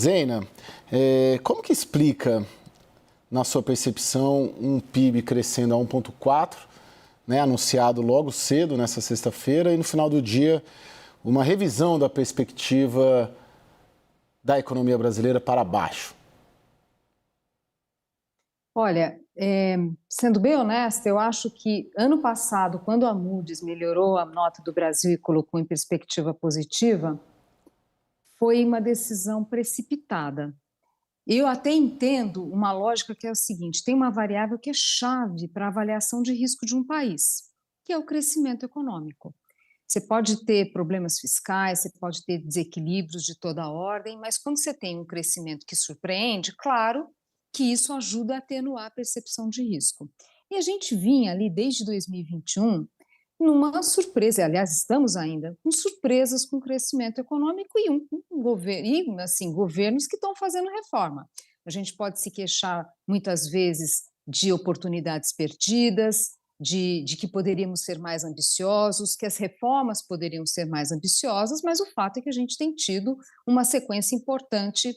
Zeina, como que explica, na sua percepção, um PIB crescendo a 1,4, né, anunciado logo cedo nessa sexta-feira, e no final do dia, uma revisão da perspectiva da economia brasileira para baixo? Olha, sendo bem honesta, eu acho que ano passado, quando a Moody's melhorou a nota do Brasil e colocou em perspectiva positiva, foi uma decisão precipitada. Eu até entendo uma lógica que é o seguinte: tem uma variável que é chave para a avaliação de risco de um país, que é o crescimento econômico. Você pode ter problemas fiscais, você pode ter desequilíbrios de toda a ordem, mas quando você tem um crescimento que surpreende, claro que isso ajuda a atenuar a percepção de risco. E a gente vinha ali desde 2021 numa surpresa, aliás, estamos ainda com surpresas com o crescimento econômico e um governo, e, assim, governos que estão fazendo reforma. A gente pode se queixar muitas vezes de oportunidades perdidas, de que poderíamos ser mais ambiciosos, que as reformas poderiam ser mais ambiciosas, mas o fato é que a gente tem tido uma sequência importante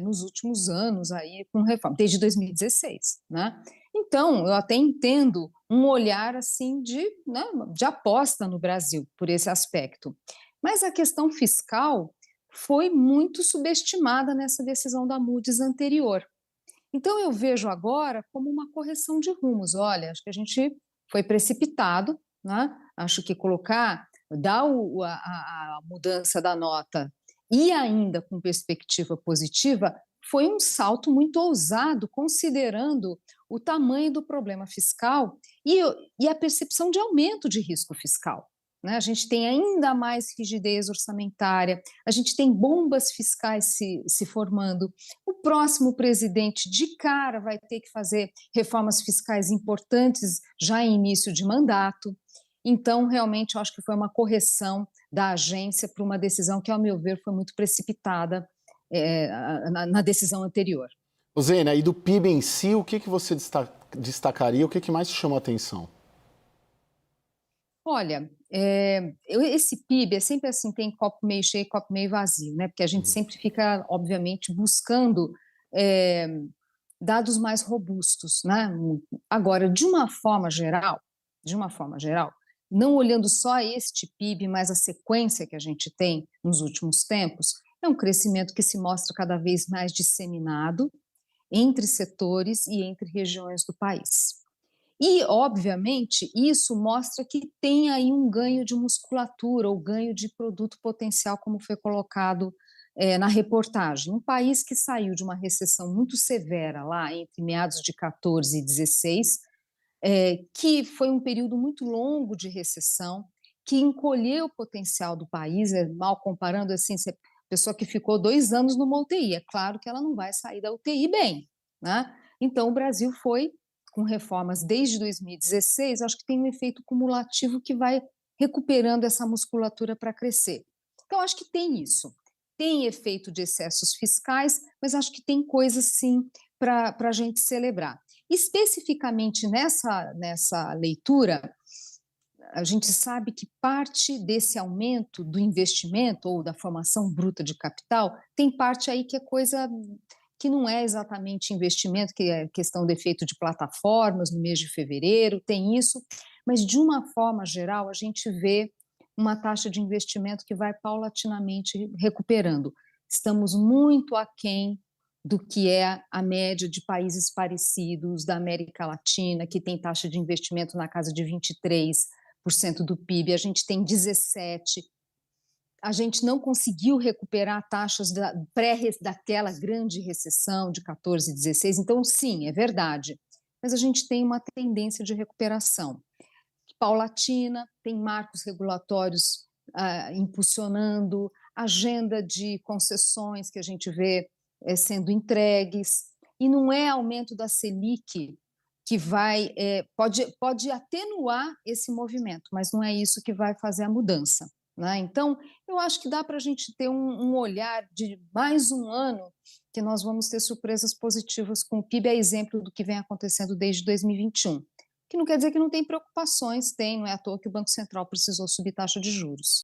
nos últimos anos aí com reforma, desde 2016, né? Então, eu até entendo um olhar assim né, de aposta no Brasil por esse aspecto. Mas a questão fiscal foi muito subestimada nessa decisão da Moody's anterior. Então, eu vejo agora como uma correção de rumos. Olha, acho que a gente foi precipitado, né? Acho que dar a mudança da nota e ainda com perspectiva positiva foi um salto muito ousado, considerando o tamanho do problema fiscal e a percepção de aumento de risco fiscal. Né? A gente tem ainda mais rigidez orçamentária, a gente tem bombas fiscais se formando. O próximo presidente, de cara, vai ter que fazer reformas fiscais importantes já em início de mandato. Então, realmente, eu acho que foi uma correção da agência para uma decisão que, ao meu ver, foi muito precipitada na decisão anterior. Zeina, e do PIB em si, o que você destacaria, o que mais te chamou a atenção? Olha, esse PIB é sempre assim, tem copo meio cheio e copo meio vazio, né? Porque a gente sempre fica, obviamente, buscando é, dados mais robustos, né? Agora, de uma forma geral, não olhando só este PIB, mas a sequência que a gente tem nos últimos tempos, é um crescimento que se mostra cada vez mais disseminado entre setores e entre regiões do país. E, obviamente, isso mostra que tem aí um ganho de musculatura ou ganho de produto potencial, como foi colocado na reportagem. Um país que saiu de uma recessão muito severa lá entre meados de 14 e 16, que foi um período muito longo de recessão, que encolheu o potencial do país, mal comparando assim, a pessoa que ficou 2 anos numa UTI, é claro que ela não vai sair da UTI bem, né? Então o Brasil foi com reformas desde 2016, acho que tem um efeito cumulativo que vai recuperando essa musculatura para crescer. Então acho que tem isso. Tem efeito de excessos fiscais, mas acho que tem coisas sim para a gente celebrar. Especificamente nessa leitura, a gente sabe que parte desse aumento do investimento ou da formação bruta de capital tem parte aí que é coisa que não é exatamente investimento, que é questão do efeito de plataformas no mês de fevereiro, tem isso, mas de uma forma geral a gente vê uma taxa de investimento que vai paulatinamente recuperando. Estamos muito aquém do que é a média de países parecidos da América Latina, que tem taxa de investimento na casa de 23% do PIB, a gente tem 17%. A gente não conseguiu recuperar taxas daquela grande recessão de 14, 16, então sim, é verdade, mas a gente tem uma tendência de recuperação paulatina, tem marcos regulatórios impulsionando, agenda de concessões que a gente vê sendo entregues, e não é aumento da Selic que pode atenuar esse movimento, mas não é isso que vai fazer a mudança. Né? Então, eu acho que dá para a gente ter um olhar de mais um ano que nós vamos ter surpresas positivas com o PIB, é exemplo do que vem acontecendo desde 2021. Que não quer dizer que não tem preocupações, tem, não é à toa que o Banco Central precisou subir taxa de juros.